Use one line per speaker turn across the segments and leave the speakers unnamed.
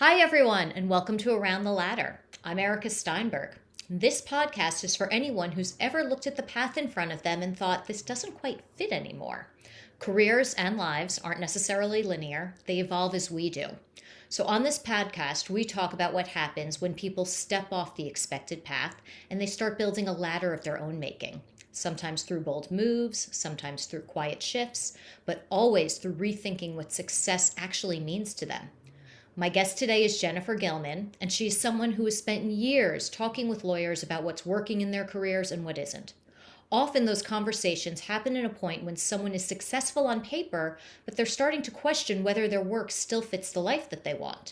Hi, everyone, and welcome to Around the Ladder. I'm Erika Steinberg. This podcast is for anyone who's ever looked at the path in front of them and thought this doesn't quite fit anymore. Careers and lives aren't necessarily linear, they evolve as we do. So, on this podcast, we talk about what happens when people step off the expected path and they start building a ladder of their own making. Sometimes through bold moves, sometimes through quiet shifts, but always through rethinking what success actually means to them. My guest today is Jennifer Gillman, and she's someone who has spent years talking with lawyers about what's working in their careers and what isn't. Often those conversations happen at a point when someone is successful on paper, but they're starting to question whether their work still fits the life that they want.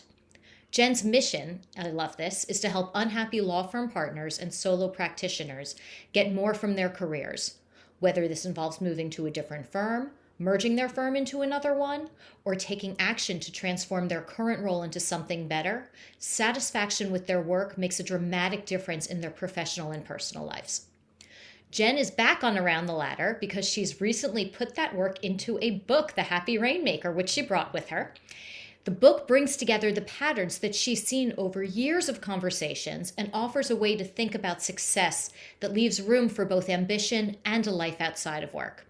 Jen's mission, I love this, is to help unhappy law firm partners and solo practitioners get more from their careers, whether this involves moving to a different firm, merging their firm into another one, or taking action to transform their current role into something better. Satisfaction with their work makes a dramatic difference in their professional and personal lives. Jen is back on Around the Ladder because she's recently put that work into a book, The Happy Rainmaker, which she brought with her. The book brings together the patterns that she's seen over years of conversations and offers a way to think about success that leaves room for both ambition and a life outside of work.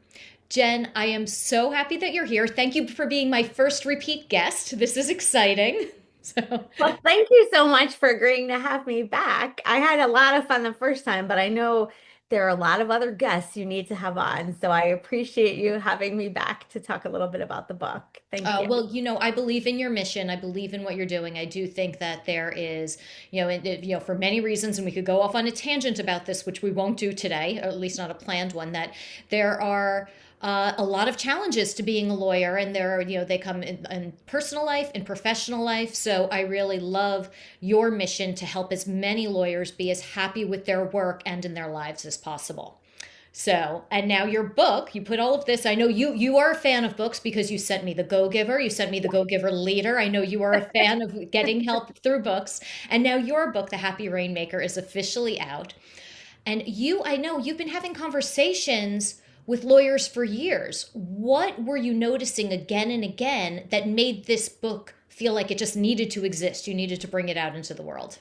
Jen, I am so happy that you're here. Thank you for being my first repeat guest. This is exciting. So,
Well, thank you so much for agreeing to have me back. I had a lot of fun the first time, but I know there are a lot of other guests you need to have on. So I appreciate you having me back to talk a little bit about the book. Thank you.
I believe in your mission. I believe in what you're doing. I do think that there is, for many reasons, and we could go off on a tangent about this, which we won't do today, or at least not a planned one, that there are a lot of challenges to being a lawyer, and they come in personal life and professional life. So I really love your mission to help as many lawyers be as happy with their work and in their lives as possible. So, and now your book, you put all of this. I know you are a fan of books because you sent me The Go-Giver, you sent me The Go-Giver Leader. I know you are a fan of getting help through books. And now your book, The Happy Rainmaker, is officially out. And I know you've been having conversations with lawyers for years. What were you noticing again and again that made this book feel like it just needed to exist? You needed to bring it out into the world.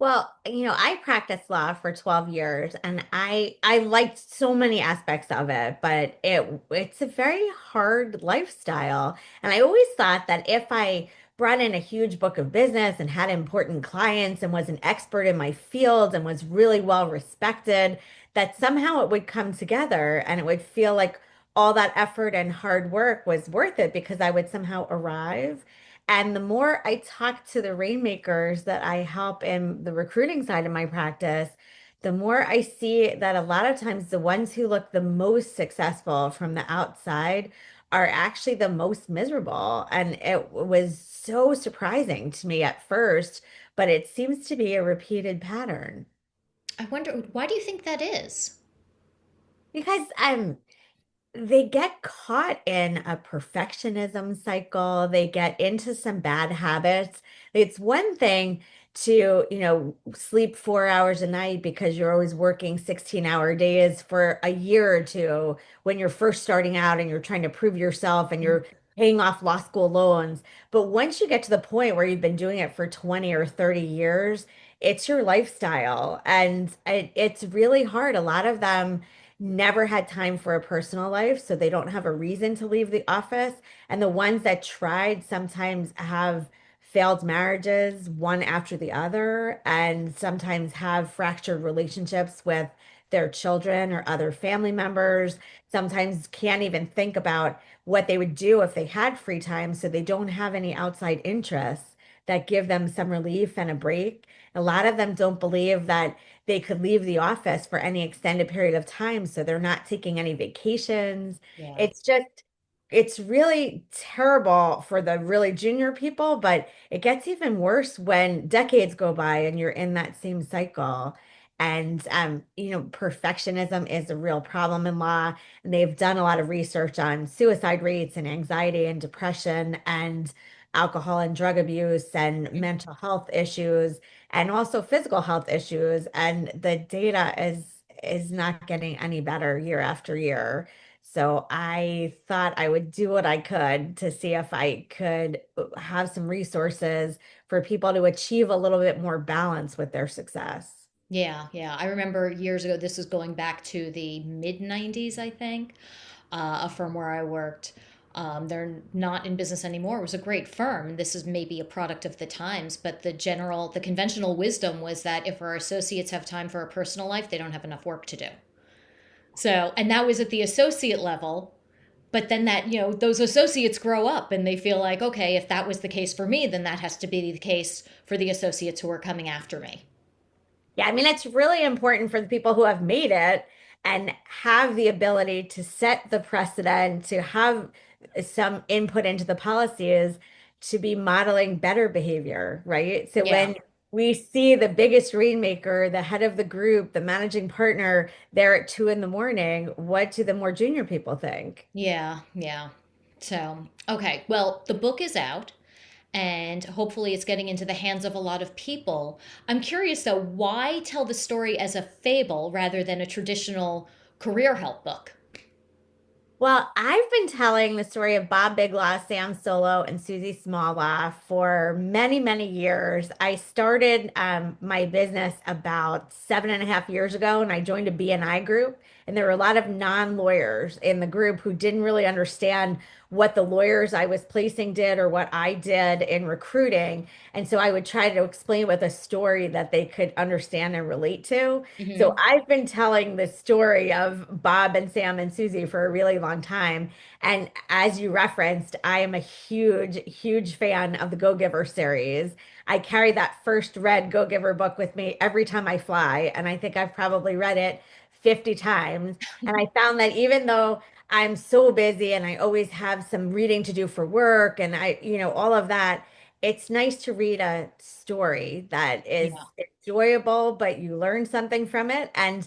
Well, I practiced law for 12 years and I liked so many aspects of it, but it's a very hard lifestyle. And I always thought that if I brought in a huge book of business and had important clients and was an expert in my field and was really well respected, that somehow it would come together and it would feel like all that effort and hard work was worth it because I would somehow arrive. And the more I talk to the rainmakers that I help in the recruiting side of my practice, the more I see that a lot of times the ones who look the most successful from the outside are actually the most miserable. And it was so surprising to me at first, but it seems to be a repeated pattern.
I wonder, why do you think that is?
Because they get caught in a perfectionism cycle. They get into some bad habits. It's one thing to, sleep 4 hours a night because you're always working 16-hour days for a year or two when you're first starting out and you're trying to prove yourself and you're paying off law school loans. But once you get to the point where you've been doing it for 20 or 30 years, it's your lifestyle. And it's really hard. A lot of them never had time for a personal life, so they don't have a reason to leave the office. And the ones that tried sometimes have failed marriages, one after the other, and sometimes have fractured relationships with their children or other family members. Sometimes can't even think about what they would do if they had free time, so they don't have any outside interests that give them some relief and a break. A lot of them don't believe that they could leave the office for any extended period of time, so they're not taking any vacations.
Yeah.
It's just, it's really terrible for the really junior people, but it gets even worse when decades go by and you're in that same cycle. And perfectionism is a real problem in law. And they've done a lot of research on suicide rates and anxiety and depression and alcohol and drug abuse and mental health issues and also physical health issues. And the data is is not getting any better year after year. So I thought I would do what I could to see if I could have some resources for people to achieve a little bit more balance with their success.
Yeah, yeah. I remember years ago, this was going back to the mid 90s, I think, a firm where I worked. They're not in business anymore. It was a great firm. This is maybe a product of the times, but the conventional wisdom was that if our associates have time for a personal life, they don't have enough work to do. So, and that was at the associate level. But then those associates grow up and they feel like, okay, if that was the case for me, then that has to be the case for the associates who are coming after me.
Yeah, I mean, it's really important for the people who have made it and have the ability to set the precedent, to have some input into the policies, to be modeling better behavior, right? So
Yeah.
when we see the biggest rainmaker, the head of the group, the managing partner there at 2 in the morning, what do the more junior people think?
Yeah, yeah. So, okay. Well, the book is out and hopefully it's getting into the hands of a lot of people. I'm curious though, why tell the story as a fable rather than a traditional career help book?
Well, I've been telling the story of Bob Biglaw, Sam Solo, and Susie Smallwaw for many, many years. I started my business about 7.5 years ago, and I joined a BNI group. And there were a lot of non-lawyers in the group who didn't really understand what the lawyers I was placing did or what I did in recruiting. And so I would try to explain with a story that they could understand and relate to. So
Hmm.
I've been telling the story of Bob and Sam and Susie for a really long time. And as you referenced, I am a huge, huge fan of the Go Giver series. I carry that first read Go Giver book with me every time I fly. And I think I've probably read it 50 times. And I found that even though I'm so busy and I always have some reading to do for work and all of that, it's nice to read a story that is
Yeah.
enjoyable, but you learn something from it. And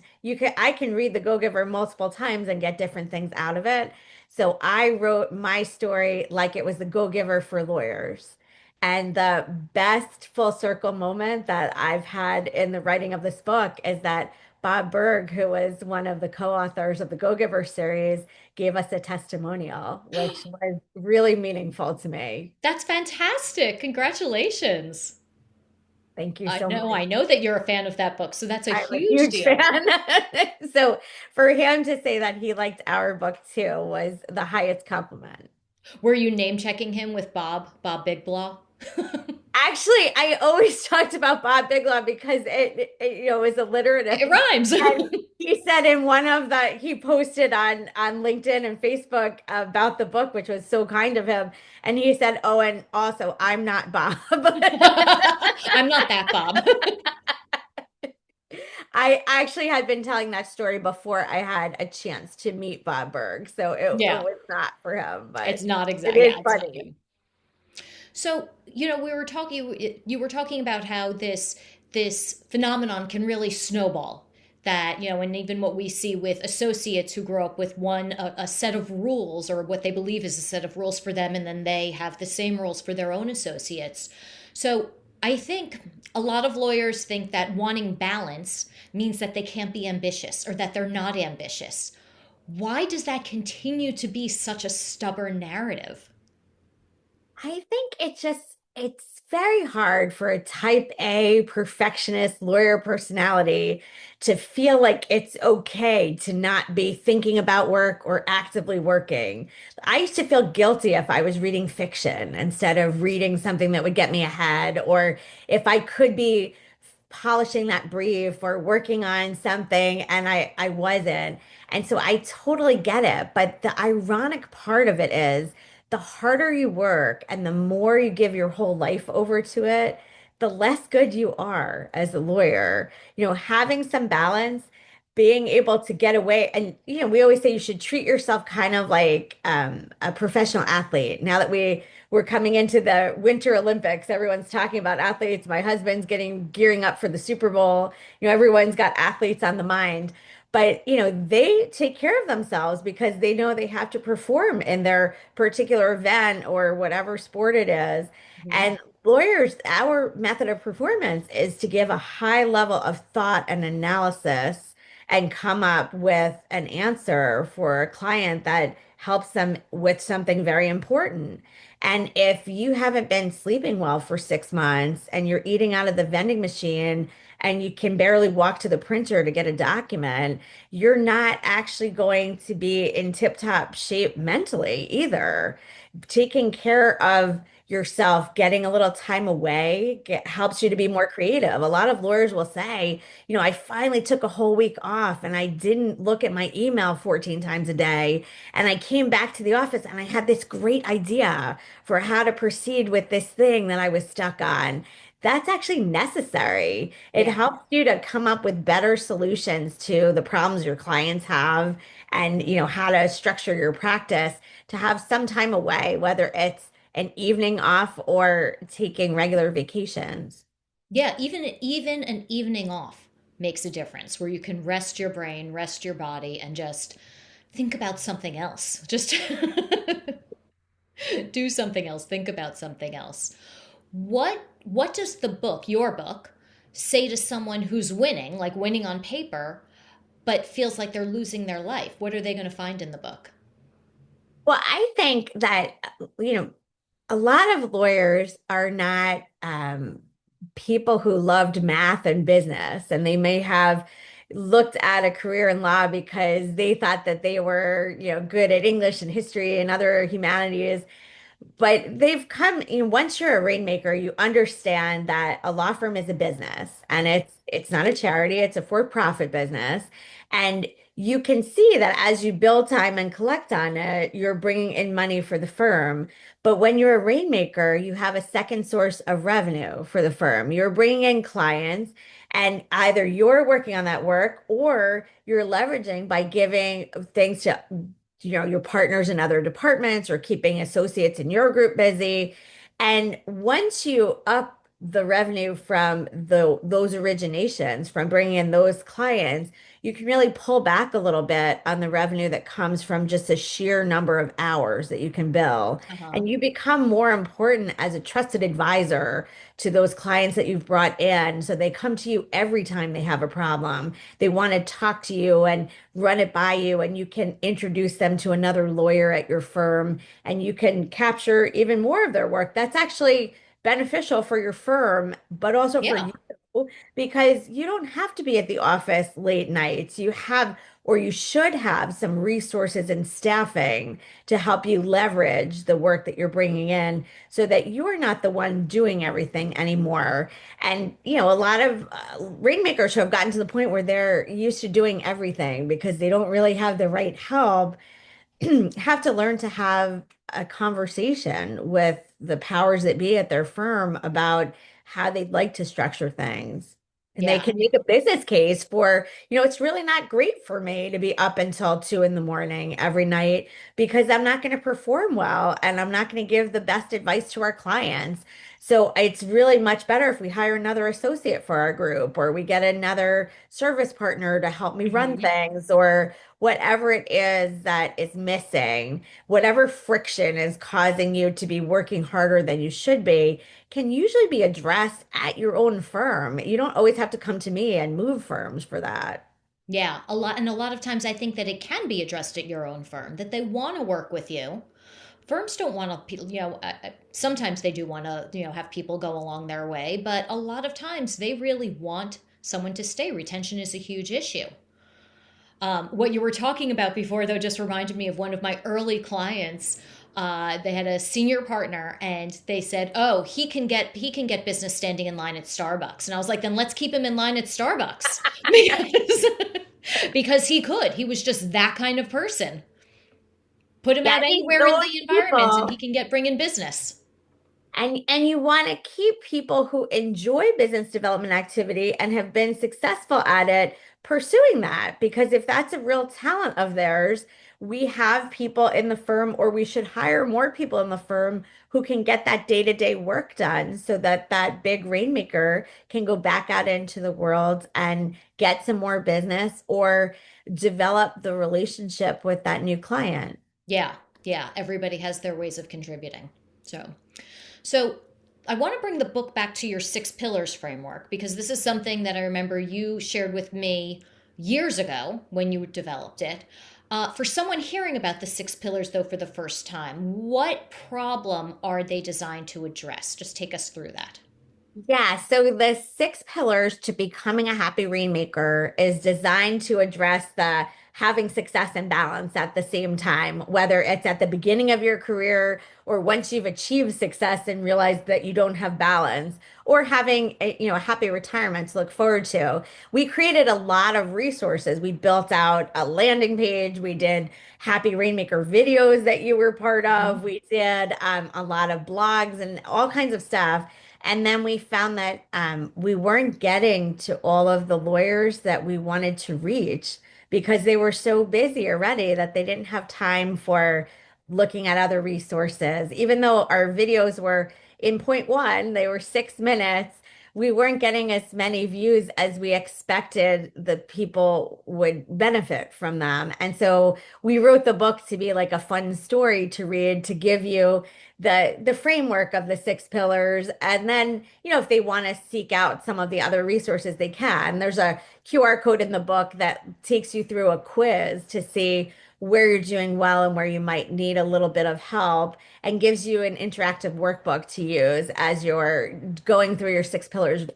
I can read The Go-Giver multiple times and get different things out of it. So I wrote my story like it was The Go-Giver for lawyers. And the best full circle moment that I've had in the writing of this book is that Bob Berg, who was one of the co-authors of the Go-Giver series, gave us a testimonial, which was really meaningful to me.
That's fantastic. Congratulations.
Thank you so much.
I know that you're a fan of that book, so that's a
I'm a
huge
huge
deal.
fan. So for him to say that he liked our book too was the highest compliment.
Were you name checking him with Bob Bigblaw?
Actually, I always talked about Bob Biglaw because it was
It
alliterative.
rhymes.
And he said in one of he posted on LinkedIn and Facebook about the book, which was so kind of him. And he said, "Oh, and also, I'm not Bob."
I'm not that Bob.
I actually had been telling that story before I had a chance to meet Bob Berg, so it
Yeah,
was not for him,
it's
but
not
it
exact.
is
Yeah, it's not
funny.
him. So, you were talking about how this phenomenon can really snowball. That, and even what we see with associates who grow up with a set of rules or what they believe is a set of rules for them, and then they have the same rules for their own associates. So I think a lot of lawyers think that wanting balance means that they can't be ambitious or that they're not ambitious. Why does that continue to be such a stubborn narrative?
I think it's very hard for a type A perfectionist lawyer personality to feel like it's okay to not be thinking about work or actively working. I used to feel guilty if I was reading fiction instead of reading something that would get me ahead, or if I could be polishing that brief or working on something and I wasn't. And so I totally get it. But the ironic part of it is the harder you work and the more you give your whole life over to it, the less good you are as a lawyer. Having some balance, being able to get away. And, we always say you should treat yourself kind of like a professional athlete. Now that we're coming into the Winter Olympics, everyone's talking about athletes. My husband's gearing up for the Super Bowl. Everyone's got athletes on the mind. But, they take care of themselves because they know they have to perform in their particular event or whatever sport it is.
Mhm.
And lawyers, our method of performance is to give a high level of thought and analysis and come up with an answer for a client that helps them with something very important. And if you haven't been sleeping well for 6 months and you're eating out of the vending machine and you can barely walk to the printer to get a document, you're not actually going to be in tip-top shape mentally either. Taking care of yourself, getting a little time away helps you to be more creative. A lot of lawyers will say, I finally took a whole week off and I didn't look at my email 14 times a day. And I came back to the office and I had this great idea for how to proceed with this thing that I was stuck on. That's actually necessary. It
Yeah.
helps you to come up with better solutions to the problems your clients have and, how to structure your practice to have some time away, whether it's an evening off or taking regular vacations.
Yeah, even an evening off makes a difference where you can rest your brain, rest your body, and just think about something else. Just do something else, think about something else. What does the book, your book, say to someone who's winning, like winning on paper, but feels like they're losing their life? What are they going to find in the book?
Well, I think that, a lot of lawyers are not people who loved math and business, and they may have looked at a career in law because they thought that they were, good at English and history and other humanities. But they've come, once you're a rainmaker, you understand that a law firm is a business and it's not a charity, it's a for-profit business. And you can see that as you build time and collect on it, you're bringing in money for the firm. But when you're a rainmaker, you have a second source of revenue for the firm. You're bringing in clients, and either you're working on that work or you're leveraging by giving things to your partners in other departments or keeping associates in your group busy. And once you up the revenue from those originations, from bringing in those clients, you can really pull back a little bit on the revenue that comes from just a sheer number of hours that you can bill.
Uh-huh.
And you become more important as a trusted advisor to those clients that you've brought in. So they come to you every time they have a problem. They want to talk to you and run it by you, and you can introduce them to another lawyer at your firm, and you can capture even more of their work. That's actually beneficial for your firm, but also for
Yeah.
you because you don't have to be at the office late nights. You have, or you should have, some resources and staffing to help you leverage the work that you're bringing in so that you're not the one doing everything anymore. And, a lot of rainmakers who have gotten to the point where they're used to doing everything because they don't really have the right help have to learn to have a conversation with the powers that be at their firm about how they'd like to structure things. And they
Yeah.
can make a business case for, it's really not great for me to be up until 2 in the morning every night because I'm not going to perform well and I'm not going to give the best advice to our clients. So it's really much better if we hire another associate for our group or we get another service partner to help me run
Hmm.
things or whatever it is that is missing, whatever friction is causing you to be working harder than you should be, can usually be addressed at your own firm. You don't always have to come to me and move firms for that.
Yeah, a lot of times I think that it can be addressed at your own firm, that they want to work with you. Firms don't want to, sometimes they do want to, have people go along their way, but a lot of times they really want someone to stay. Retention is a huge issue. What you were talking about before, though, just reminded me of one of my early clients. They had a senior partner, and they said, "Oh, he can get business standing in line at Starbucks." And I was like, "Then let's keep him in line at Starbucks because because he could. He was just that kind of person. Put him out
Getting
anywhere in
those
the environment, and
people
he can get bring in business."
and you want to keep people who enjoy business development activity and have been successful at it pursuing that because if that's a real talent of theirs, we have people in the firm or we should hire more people in the firm who can get that day-to-day work done so that that big rainmaker can go back out into the world and get some more business or develop the relationship with that new client.
Yeah, yeah. Everybody has their ways of contributing. So I want to bring the book back to your six pillars framework because this is something that I remember you shared with me years ago when you developed it. For someone hearing about the six pillars, though, for the first time, what problem are they designed to address? Just take us through that.
Yeah, so the six pillars to becoming a happy rainmaker is designed to address the having success and balance at the same time, whether it's at the beginning of your career or once you've achieved success and realized that you don't have balance, or having a happy retirement to look forward to. We created a lot of resources. We built out a landing page. We did Happy Rainmaker videos that you were part of.
Mhm.
We did a lot of blogs and all kinds of stuff. And then we found that we weren't getting to all of the lawyers that we wanted to reach because they were so busy already that they didn't have time for looking at other resources. Even though our videos were in point one, they were 6 minutes. We weren't getting as many views as we expected the people would benefit from them. And so we wrote the book to be like a fun story to read, to give you the framework of the six pillars. And then, if they want to seek out some of the other resources, they can. There's a QR code in the book that takes you through a quiz to see where you're doing well and where you might need a little bit of help, and gives you an interactive workbook to use as you're going through your six pillars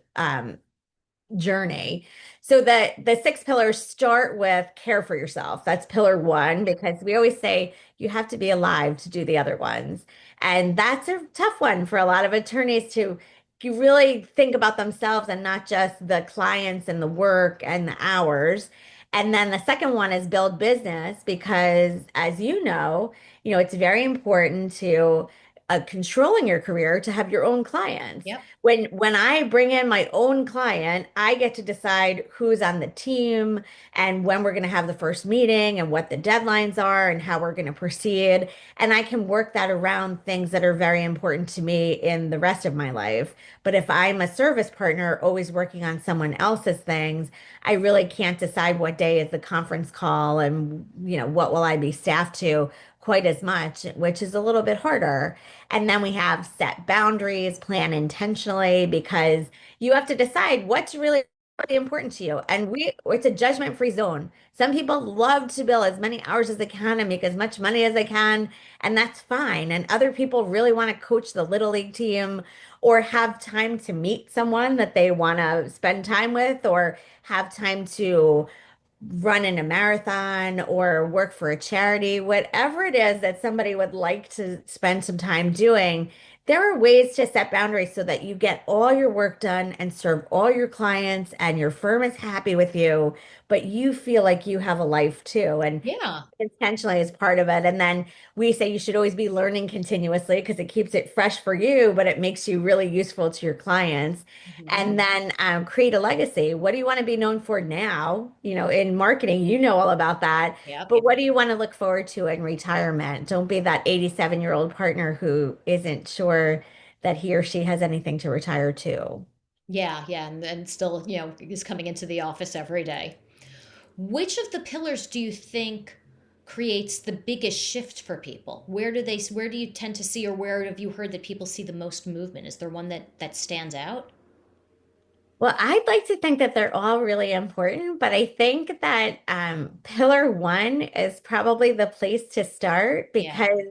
journey. So the six pillars start with care for yourself. That's pillar one, because we always say you have to be alive to do the other ones. And that's a tough one for a lot of attorneys to you really think about themselves and not just the clients and the work and the hours. And then the second one is build business, because as it's very important to controlling your career to have your own clients.
Yep.
When I bring in my own client, I get to decide who's on the team and when we're going to have the first meeting and what the deadlines are and how we're going to proceed. And I can work that around things that are very important to me in the rest of my life. But if I'm a service partner always working on someone else's things, I really can't decide what day is the conference call and, what will I be staffed to quite as much, which is a little bit harder. And then we have set boundaries, plan intentionally, because you have to decide what's really important to you. And it's a judgment-free zone. Some people love to bill as many hours as they can and make as much money as they can, and that's fine. And other people really want to coach the little league team or have time to meet someone that they want to spend time with, or have time to run in a marathon or work for a charity, whatever it is that somebody would like to spend some time doing, there are ways to set boundaries so that you get all your work done and serve all your clients and your firm is happy with you, but you feel like you have a life too. And
Yeah.
intentionally is part of it. And then we say you should always be learning continuously because it keeps it fresh for you, but it makes you really useful to your clients.
Mhm.
And then create a legacy. What do you want to be known for now? In marketing, you know all about that.
Yep.
But what do you want to look forward to in retirement? Don't be that 87-year-old partner who isn't sure that he or she has anything to retire to.
Yeah, yeah, and still, is coming into the office every day. Which of the pillars do you think creates the biggest shift for people? Where do you tend to see, or where have you heard that people see the most movement? Is there one that stands out?
Well, I'd like to think that they're all really important, but I think that pillar one is probably the place to start,
Yeah.
because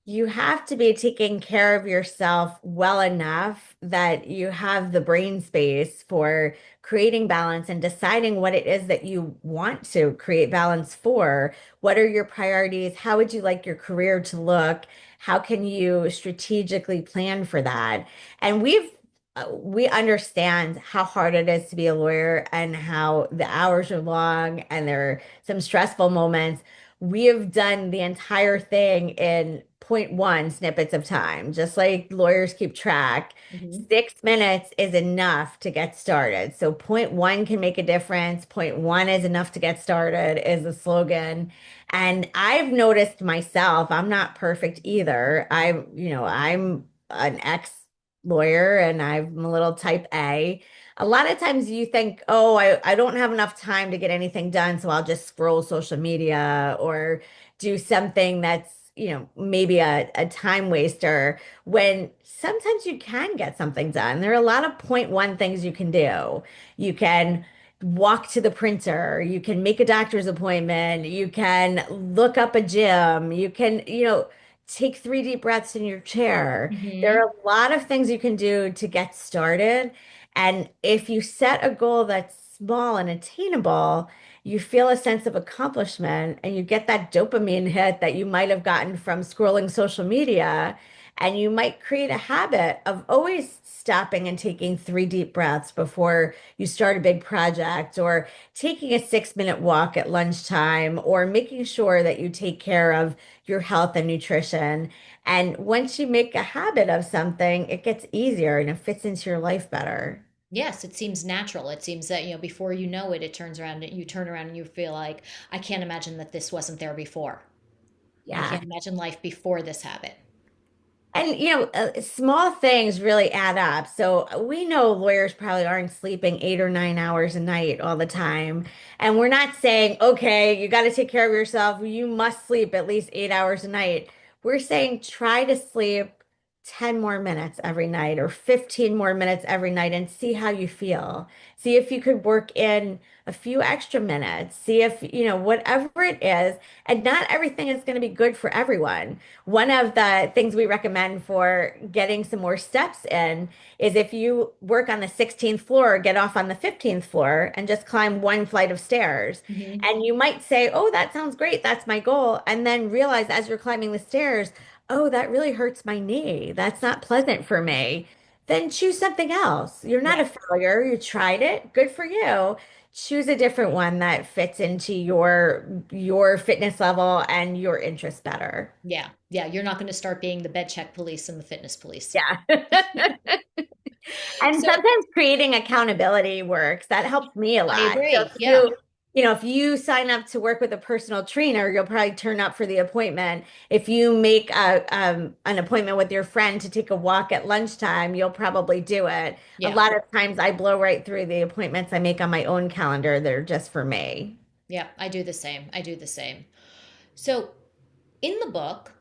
you have to be taking care of yourself well enough that you have the brain space for creating balance and deciding what it is that you want to create balance for. What are your priorities? How would you like your career to look? How can you strategically plan for that? And we understand how hard it is to be a lawyer and how the hours are long and there are some stressful moments. We have done the entire thing in point one snippets of time, just like lawyers keep track.
Hmm.
6 minutes is enough to get started. So point one can make a difference. Point one is enough to get started is the slogan. And I've noticed myself, I'm not perfect either. I'm an ex lawyer and I'm a little type A. A lot of times you think, oh, I don't have enough time to get anything done, so I'll just scroll social media or do something that's, maybe a time waster, when sometimes you can get something done. There are a lot of point one things you can do. You can walk to the printer, you can make a doctor's appointment, you can look up a gym, you can, take 3 deep breaths in your chair. There
Hmm.
are a lot of things you can do to get started. And if you set a goal that's small and attainable, you feel a sense of accomplishment and you get that dopamine hit that you might have gotten from scrolling social media. And you might create a habit of always stopping and taking 3 deep breaths before you start a big project, or taking a 6-minute walk at lunchtime, or making sure that you take care of your health and nutrition. And once you make a habit of something, it gets easier and it fits into your life better.
Yes, it seems natural. It seems that, before you know it, it turns around, you turn around and you feel like, I can't imagine that this wasn't there before. I
Yeah.
can't imagine life before this habit.
And small things really add up. So we know lawyers probably aren't sleeping 8 or 9 hours a night all the time. And we're not saying, okay, you got to take care of yourself. You must sleep at least 8 hours a night. We're saying try to sleep 10 more minutes every night or 15 more minutes every night and see how you feel. See if you could work in a few extra minutes. See if, whatever it is. And not everything is going to be good for everyone. One of the things we recommend for getting some more steps in is if you work on the 16th floor, get off on the 15th floor and just climb 1 flight of stairs.
Hmm.
And you might say, oh, that sounds great. That's my goal. And then realize as you're climbing the stairs, oh, that really hurts my knee. That's not pleasant for me. Then choose something else. You're not
Yeah.
a failure. You tried it. Good for you. Choose a different one that fits into your fitness level and your interests better.
Yeah. Yeah. You're not going to start being the bed check police and the fitness police.
Yeah. And
So
sometimes creating accountability works. That helps me a
I
lot. So
agree.
if
Yeah.
if you sign up to work with a personal trainer, you'll probably turn up for the appointment. If you make an appointment with your friend to take a walk at lunchtime, you'll probably do it. A
Yeah.
lot of times I blow right through the appointments I make on my own calendar that are just for me.
Yeah. I do the same. I do the same. So in the book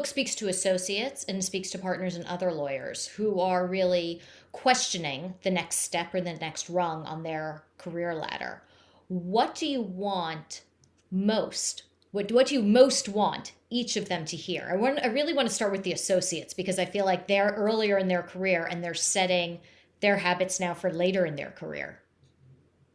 speaks to associates and speaks to partners and other lawyers who are really questioning the next step or the next rung on their career ladder. What do you want most? What do you most want each of them to hear? I really want to start with the associates because I feel like they're earlier in their career and they're setting their habits now for later in their career.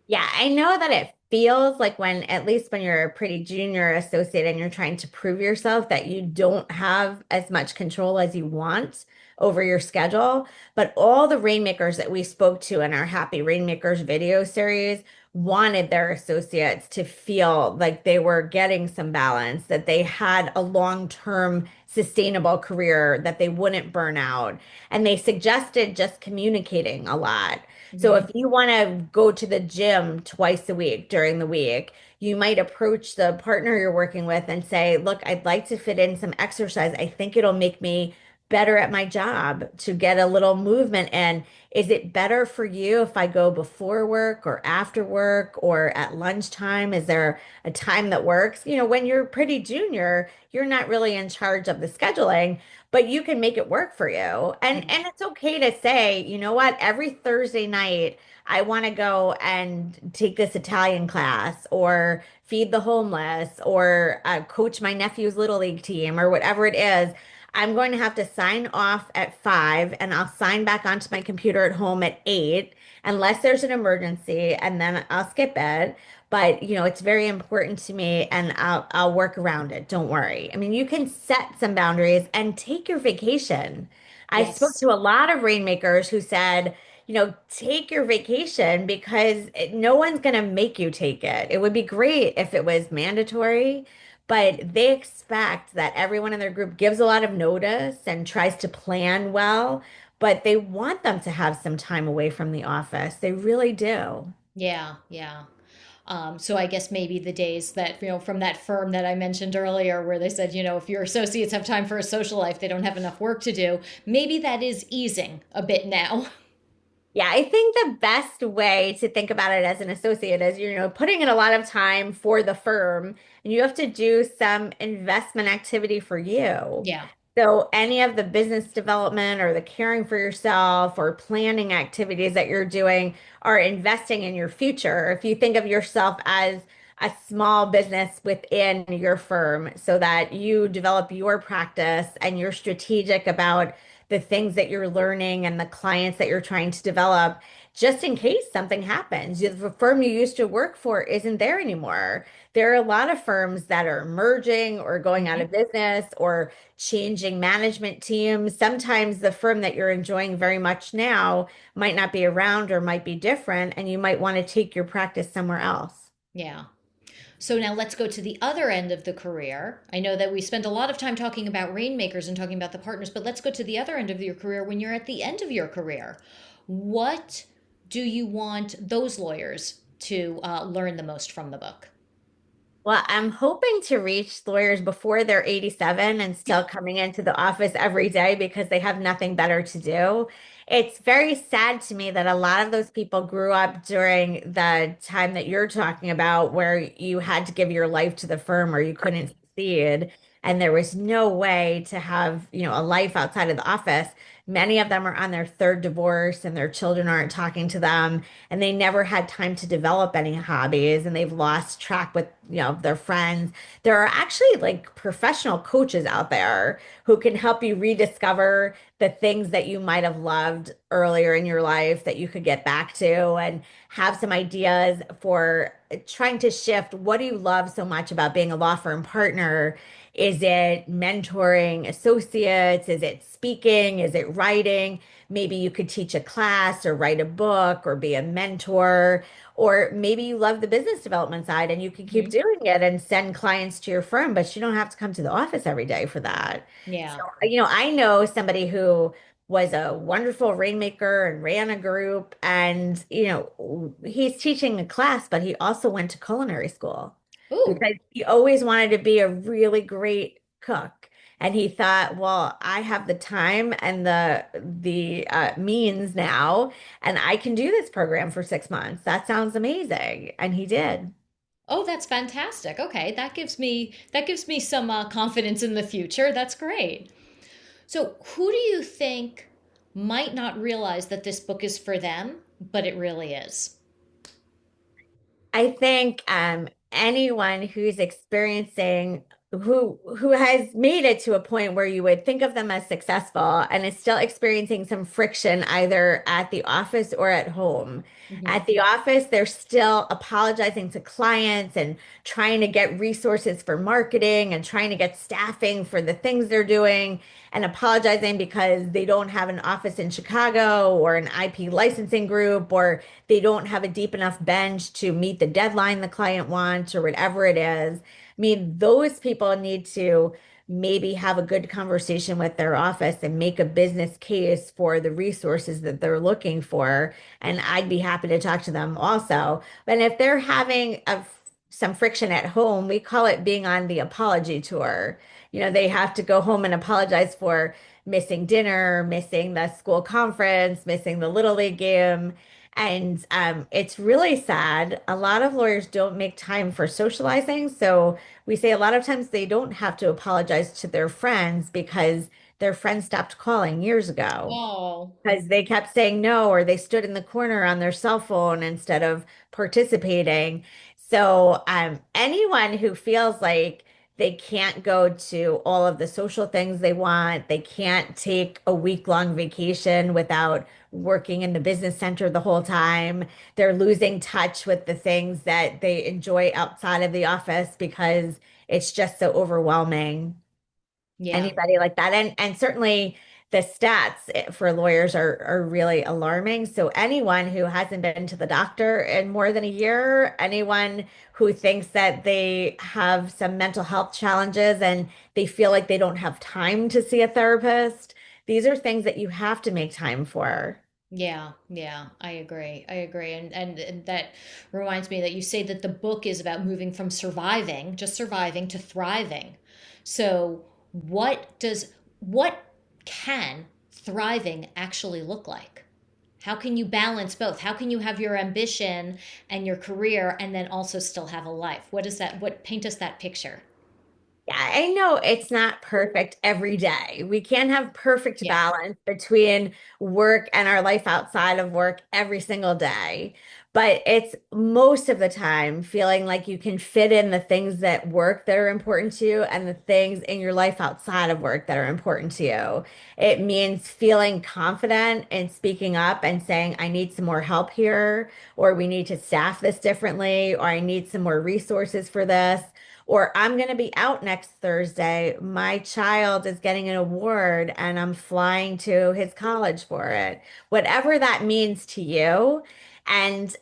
Yeah, I know that it feels like at least when you're a pretty junior associate and you're trying to prove yourself, that you don't have as much control as you want over your schedule. But all the rainmakers that we spoke to in our Happy Rainmakers video series wanted their associates to feel like they were getting some balance, that they had a long-term sustainable career, that they wouldn't burn out. And they suggested just communicating a lot. So
Hmm.
if you want to go to the gym twice a week during the week, you might approach the partner you're working with and say, look, I'd like to fit in some exercise. I think it'll make me better at my job to get a little movement in. Is it better for you if I go before work or after work or at lunchtime? Is there a time that works? When you're pretty junior, you're not really in charge of the scheduling, but you can make it work for you. And it's okay to say, you know what, every Thursday night I want to go and take this Italian class or feed the homeless or coach my nephew's little league team or whatever it is. I'm going to have to sign off at 5 and I'll sign back onto my computer at home at 8 unless there's an emergency, and then I'll skip it. But it's very important to me and I'll work around it. Don't worry. I mean, you can set some boundaries and take your vacation. I spoke
Yes.
to a lot of rainmakers who said, take your vacation because no one's going to make you take it. It would be great if it was mandatory, but they expect that everyone in their group gives a lot of notice and tries to plan well, but they want them to have some time away from the office. They really do.
Yeah. Yeah. So I guess maybe the days that, from that firm that I mentioned earlier, where they said, if your associates have time for a social life, they don't have enough work to do, maybe that is easing a bit now.
Yeah, I think the best way to think about it as an associate is, putting in a lot of time for the firm and you have to do some investment activity for you.
Yeah.
So any of the business development or the caring for yourself or planning activities that you're doing are investing in your future. If you think of yourself as a small business within your firm so that you develop your practice and you're strategic about the things that you're learning and the clients that you're trying to develop, just in case something happens. The firm you used to work for isn't there anymore. There are a lot of firms that are merging or going out
Mhm.
of business or changing management teams. Sometimes the firm that you're enjoying very much now might not be around or might be different, and you might want to take your practice somewhere else.
Yeah. So now let's go to the other end of the career. I know that we spend a lot of time talking about rainmakers and talking about the partners, but let's go to the other end of your career when you're at the end of your career. What do you want those lawyers to learn the most from the book?
Well, I'm hoping to reach lawyers before they're 87 and still coming into the office every day because they have nothing better to do. It's very sad to me that a lot of those people grew up during the time that you're talking about, where you had to give your life to the firm or you couldn't succeed. And there was no way to have, a life outside of the office. Many of them are on their third divorce and their children aren't talking to them and they never had time to develop any hobbies and they've lost track with, their friends. There are actually like professional coaches out there who can help you rediscover the things that you might have loved earlier in your life that you could get back to and have some ideas for trying to shift. What do you love so much about being a law firm partner? Is it mentoring associates? Is it speaking? Is it writing? Maybe you could teach a class or write a book or be a mentor. Or maybe you love the business development side and you can keep
Mhm.
doing it and send clients to your firm, but you don't have to come to the office every day for that. So,
Yeah.
I know somebody who was a wonderful rainmaker and ran a group and, he's teaching a class, but he also went to culinary school
Ooh.
because he always wanted to be a really great cook. And he thought, well, I have the time and the means now, and I can do this program for 6 months. That sounds amazing. And he did.
Oh, that's fantastic. Okay, that gives me some confidence in the future. That's great. So, who do you think might not realize that this book is for them, but it really is?
I think anyone who's experiencing who has made it to a point where you would think of them as successful and is still experiencing some friction either at the office or at home.
Hmm.
At the office, they're still apologizing to clients and trying to get resources for marketing and trying to get staffing for the things they're doing and apologizing because they don't have an office in Chicago or an IP licensing group or they don't have a deep enough bench to meet the deadline the client wants or whatever it is. I mean, those people need to maybe have a good conversation with their office and make a business case for the resources that they're looking for. And I'd be happy to talk to them also. But if they're having some friction at home, we call it being on the apology tour. They have to go home and apologize for missing dinner, missing the school conference, missing the Little League game. And it's really sad. A lot of lawyers don't make time for socializing. So we say a lot of times they don't have to apologize to their friends because their friends stopped calling years ago
Oh,
because they kept saying no or they stood in the corner on their cell phone instead of participating. So anyone who feels like they can't go to all of the social things they want, they can't take a week-long vacation without working in the business center the whole time. They're losing touch with the things that they enjoy outside of the office because it's just so overwhelming.
yeah.
Anybody like that. And certainly the stats for lawyers are really alarming. So anyone who hasn't been to the doctor in more than a year, anyone who thinks that they have some mental health challenges and they feel like they don't have time to see a therapist, these are things that you have to make time for.
Yeah, yeah, I agree. I agree. And that reminds me that you say that the book is about moving from surviving, just surviving to thriving. So, what can thriving actually look like? How can you balance both? How can you have your ambition and your career and then also still have a life? What is that? What paint us that picture?
Yeah, I know it's not perfect every day. We can't have perfect
Yeah.
balance between work and our life outside of work every single day. But it's most of the time feeling like you can fit in the things that work that are important to you and the things in your life outside of work that are important to you. It means feeling confident and speaking up and saying, I need some more help here, or we need to staff this differently, or I need some more resources for this. Or I'm going to be out next Thursday. My child is getting an award and I'm flying to his college for it. Whatever that means to you. And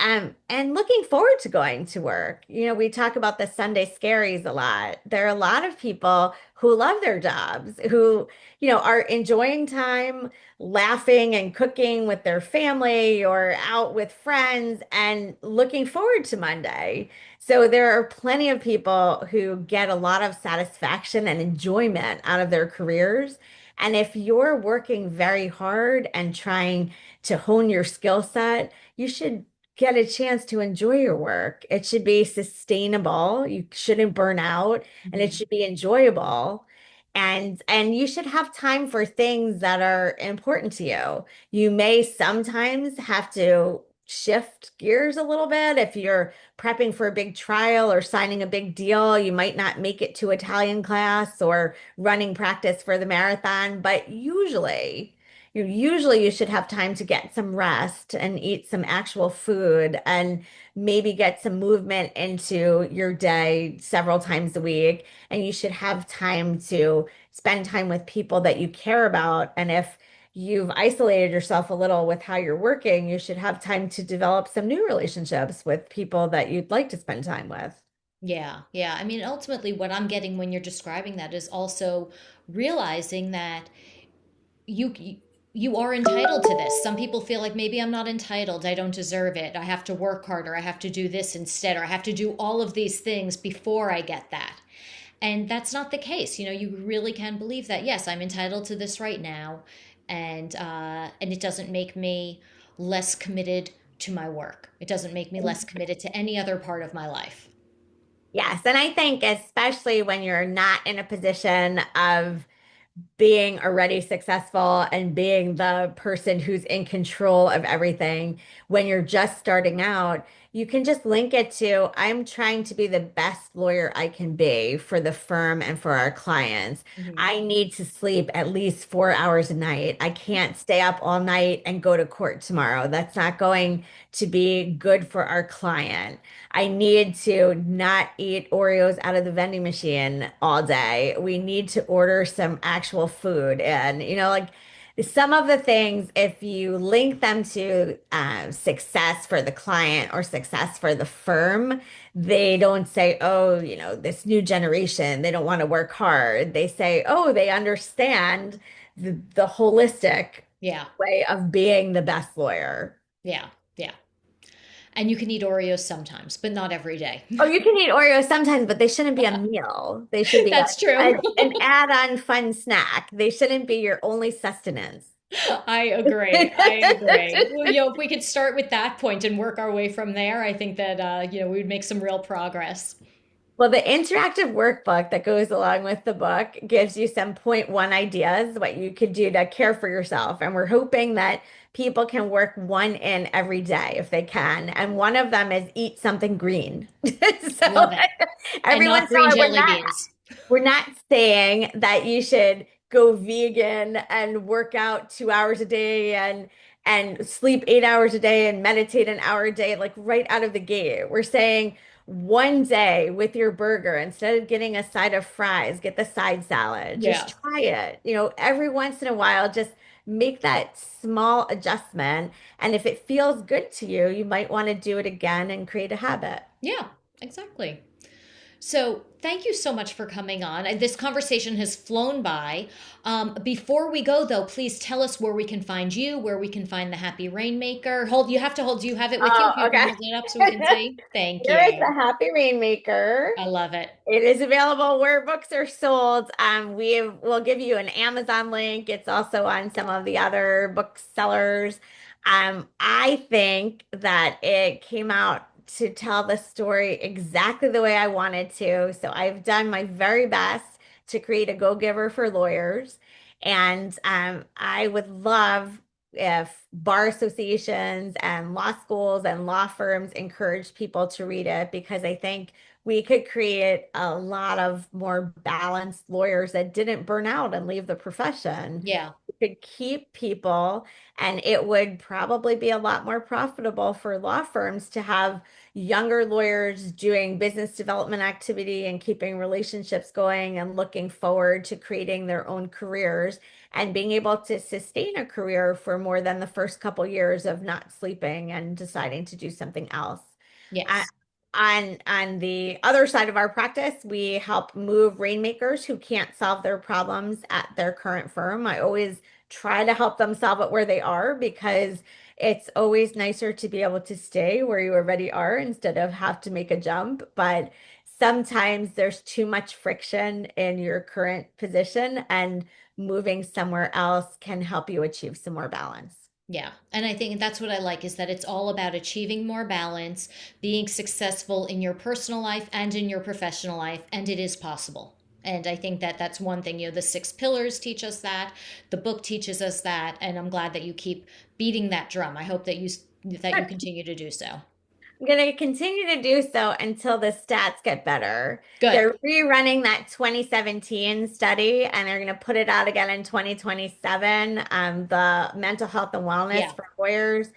looking forward to going to work. We talk about the Sunday scaries a lot. There are a lot of people who love their jobs, who, are enjoying time, laughing and cooking with their family or out with friends and looking forward to Monday. So there are plenty of people who get a lot of satisfaction and enjoyment out of their careers. And if you're working very hard and trying to hone your skill set, you should get a chance to enjoy your work. It should be sustainable. You shouldn't burn out, and it
Mhm.
should be enjoyable. And you should have time for things that are important to you. You may sometimes have to shift gears a little bit if you're prepping for a big trial or signing a big deal. You might not make it to Italian class or running practice for the marathon, but usually you should have time to get some rest and eat some actual food and maybe get some movement into your day several times a week. And you should have time to spend time with people that you care about. And if you've isolated yourself a little with how you're working, you should have time to develop some new relationships with people that you'd like to spend time with.
Yeah, yeah. I mean, ultimately, what I'm getting when you're describing that is also realizing that you you are entitled to this. Some people feel like maybe I'm not entitled. I don't deserve it. I have to work harder. I have to do this instead, or I have to do all of these things before I get that. And that's not the case. You really can believe that. Yes, I'm entitled to this right now, and it doesn't make me less committed to my work. It doesn't make me less committed to any other part of my life.
Yes, and I think especially when you're not in a position of being already successful and being the person who's in control of everything when you're just starting out, you can just link it to I'm trying to be the best lawyer I can be for the firm and for our clients.
Mhm.
I need to sleep at least 4 hours a night. I can't stay up all night and go to court tomorrow. That's not going to be good for our client. I need to not eat Oreos out of the vending machine all day. We need to order some actual food. And, like some of the things, if you link them to success for the client or success for the firm, they don't say, oh, this new generation, they don't want to work hard. They say, oh, they understand the holistic
Yeah,
way of being the best lawyer.
yeah, yeah. And you can eat Oreos sometimes, but not every day.
Oh, you can eat Oreos sometimes, but they shouldn't be a meal. They should be
That's true.
an add-on fun snack. They shouldn't be your only sustenance.
I agree. I agree. Well, if we could start with that point and work our way from there, I think that we would make some real progress.
Well, the interactive workbook that goes along with the book gives you some point one ideas, what you could do to care for yourself. And we're hoping that people can work one in every day if they can. And one of them is eat something green. So
Love it. And
every
not
once in a
green
while,
jelly beans.
we're not saying that you should go vegan and work out 2 hours a day and sleep 8 hours a day and meditate an hour a day, like right out of the gate. We're saying one day with your burger, instead of getting a side of fries, get the side salad.
Yeah.
Just try it. Every once in a while, just make that small adjustment. And if it feels good to you, you might want to do it again and create a habit.
Yeah, exactly. So, thank you so much for coming on. This conversation has flown by. Before we go, though, please tell us where we can find you, where we can find the Happy Rainmaker. Hold, you have to hold. Do you have it with you?
Oh,
If you can
okay.
hold it up so we can see. Thank
Here is the
you.
Happy Rainmaker.
I love it.
It is available where books are sold. We'll give you an Amazon link. It's also on some of the other booksellers. I think that it came out to tell the story exactly the way I wanted to. So I've done my very best to create a go-giver for lawyers. And I would love if bar associations and law schools and law firms encourage people to read it because I think we could create a lot of more balanced lawyers that didn't burn out and leave the profession.
Yeah.
We could keep people, and it would probably be a lot more profitable for law firms to have younger lawyers doing business development activity and keeping relationships going and looking forward to creating their own careers and being able to sustain a career for more than the first couple years of not sleeping and deciding to do something else. Uh,
Yes.
on the other side of our practice, we help move rainmakers who can't solve their problems at their current firm. I always try to help them solve it where they are because it's always nicer to be able to stay where you already are instead of have to make a jump. But sometimes there's too much friction in your current position, and moving somewhere else can help you achieve some more balance.
Yeah. And I think that's what I like is that it's all about achieving more balance, being successful in your personal life and in your professional life, and it is possible. And I think that that's one thing, the six pillars teach us that, the book teaches us that, and I'm glad that you keep beating that drum. I hope that you continue to do so.
I'm going to continue to do so until the stats get better.
Good.
They're rerunning that 2017 study and they're going to put it out again in 2027, the mental health and wellness
Yeah.
for lawyers.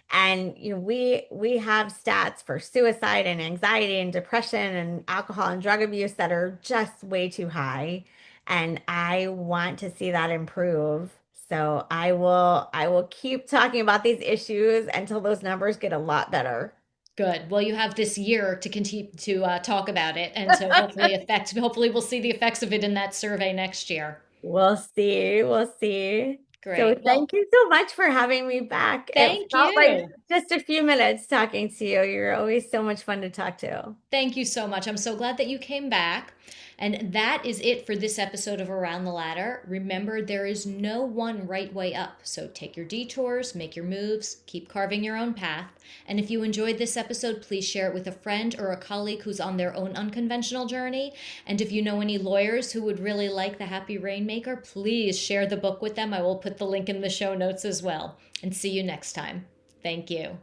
And we have stats for suicide and anxiety and depression and alcohol and drug abuse that are just way too high. And I want to see that improve. So I will keep talking about these issues until those numbers get a lot better.
Good. Well, you have this year to continue to talk about it, and so hopefully we'll see the effects of it in that survey next year.
We'll see. We'll see. So
Great. Well,
thank you so much for having me back. It
thank
felt like
you.
just a few minutes talking to you. You're always so much fun to talk to.
Thank you so much. I'm so glad that you came back. And that is it for this episode of Around the Ladder. Remember, there is no one right way up. So take your detours, make your moves, keep carving your own path. And if you enjoyed this episode, please share it with a friend or a colleague who's on their own unconventional journey. And if you know any lawyers who would really like the Happy Rainmaker, please share the book with them. I will put the link in the show notes as well. And see you next time. Thank you.